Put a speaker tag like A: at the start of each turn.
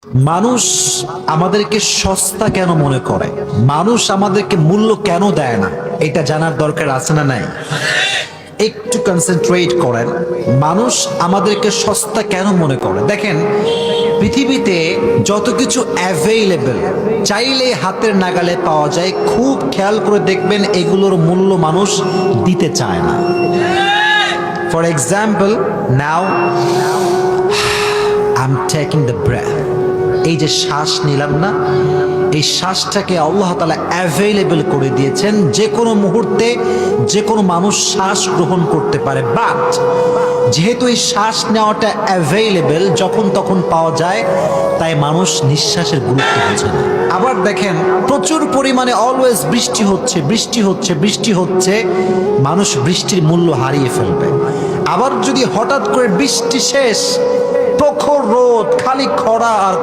A: মানুষ আমাদেরকে সস্তা কেন মনে করে, মানুষ আমাদেরকে মূল্য কেন দেয় না, এটা জানার দরকার আছে না নাই? একটু কনসেন্ট্রেট করেন। মানুষ আমাদেরকে সস্তা কেন মনে করে? দেখেন, পৃথিবীতে যত কিছু অ্যাভেইলেবল, চাইলে হাতের নাগালে পাওয়া যায়, খুব খেয়াল করে দেখবেন এগুলোর মূল্য মানুষ দিতে চায় না। For example, now I am taking the breath, এই যে শ্বাস নিলাম না, এই শ্বাসটাকে আল্লাহ তাআলা অ্যাভেলেবল করে দিয়েছেন। যে কোনো মুহূর্তে যে কোনো মানুষ শ্বাস গ্রহণ করতে পারে, বাট যেহেতু এই শ্বাস নেওয়াটা অ্যাভেলেবল, যখন তখন পাওয়া যায়, তাই মানুষ নিঃশ্বাসের গুরুত্ব বোঝে না। আবার দেখেন, প্রচুর পরিমাণে অলওয়েজ বৃষ্টি হচ্ছে বৃষ্টি হচ্ছে বৃষ্টি হচ্ছে, মানুষ বৃষ্টির মূল্য হারিয়ে ফেলবে। আবার যদি হঠাৎ করে বৃষ্টি শেষ, প্রখর রোদ, খালি খরা আর